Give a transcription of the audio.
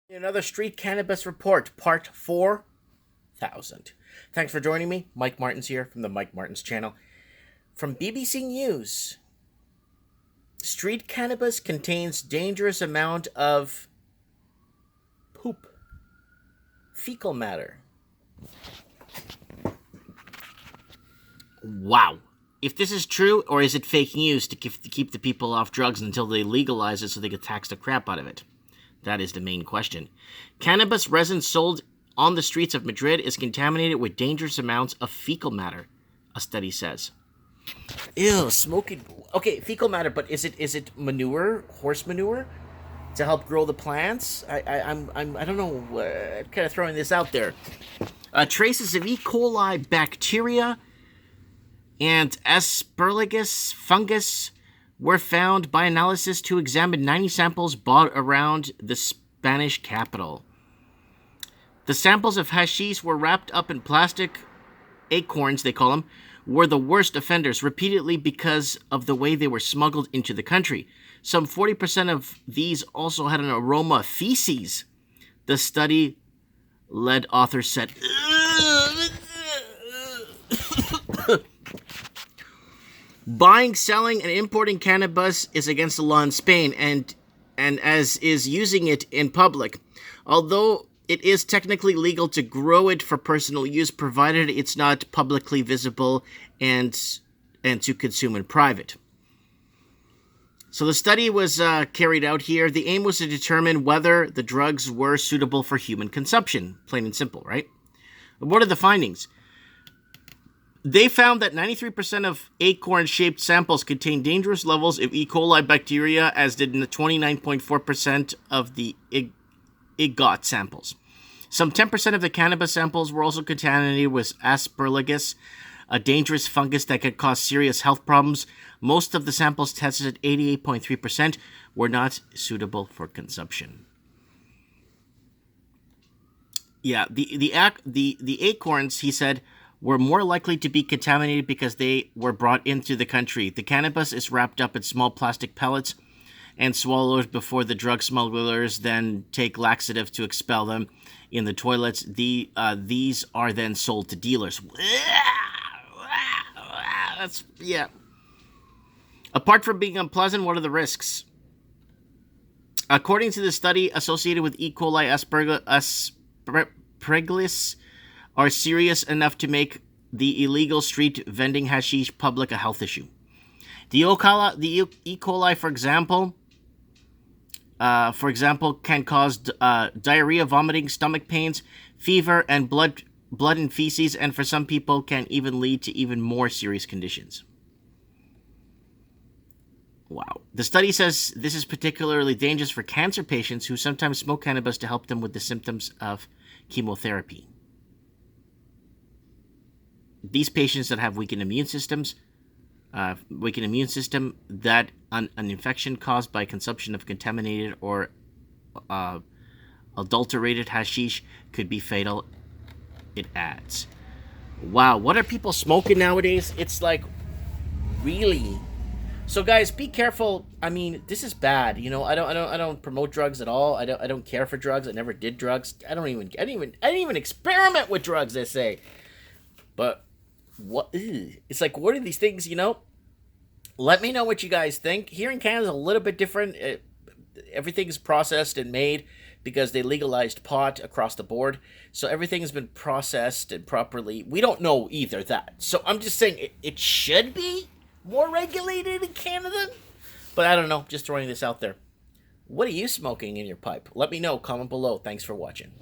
Another Street Cannabis Report, Part 4000. Thanks for joining me. Mike Martins here from the Mike Martins channel. From BBC News, street cannabis contains dangerous amount of poop, fecal matter. Wow. If this is true, or is it fake news to keep the people off drugs until they legalize it so they can tax the crap out of it? That is the main question. Cannabis resin sold on the streets of Madrid is contaminated with dangerous amounts of fecal matter, a study says. Ew, smoking. Okay, fecal matter, but is it manure, horse manure, to help grow the plants? I don't know. I'm kind of throwing this out there. Traces of E. coli bacteria and Aspergillus fungus were found by analysis who examined 90 samples bought around the Spanish capital. The samples of hashish were wrapped up in plastic acorns, they call them, were the worst offenders repeatedly because of the way they were smuggled into the country. Some 40% of these also had an aroma of feces. The study-led author said, buying, selling, and importing cannabis is against the law in Spain, and as is using it in public. Although it is technically legal to grow it for personal use, provided it's not publicly visible and to consume in private. So the study was carried out here. The aim was to determine whether the drugs were suitable for human consumption. Plain and simple, right? What are the findings? They found that 93% of acorn-shaped samples contained dangerous levels of E. coli bacteria, as did 29.4% of the EGOT samples. Some 10% of the cannabis samples were also contaminated with Aspergillus, a dangerous fungus that could cause serious health problems. Most of the samples tested at 88.3% were not suitable for consumption. Yeah, the acorns, he said, were more likely to be contaminated because they were brought into the country. The cannabis is wrapped up in small plastic pellets and swallowed before the drug smugglers then take laxative to expel them in the toilets. These are then sold to dealers. Yeah. Apart from being unpleasant, what are the risks? According to the study, associated with E. coli aspergillus are serious enough to make the illegal street vending hashish public a health issue. The E. coli, for example, can cause diarrhea, vomiting, stomach pains, fever, and blood and feces, and for some people can even lead to even more serious conditions. Wow. The study says this is particularly dangerous for cancer patients who sometimes smoke cannabis to help them with the symptoms of chemotherapy. These patients that have weakened immune system, that an infection caused by consumption of contaminated or adulterated hashish could be fatal, it adds. Wow, what are people smoking nowadays? It's like, really? So guys, be careful. I mean, this is bad. You know, I don't promote drugs at all. I don't care for drugs. I never did drugs. I didn't even experiment with drugs, they say. But what? It's like, what are these things, you know? Let me know what you guys think. Here in Canada, a little bit different. Everything's processed and made because they legalized pot across the board. So everything has been processed and properly. We don't know either that. So I'm just saying it should be more regulated in Canada. But I don't know. Just throwing this out there. What are you smoking in your pipe? Let me know. Comment below. Thanks for watching.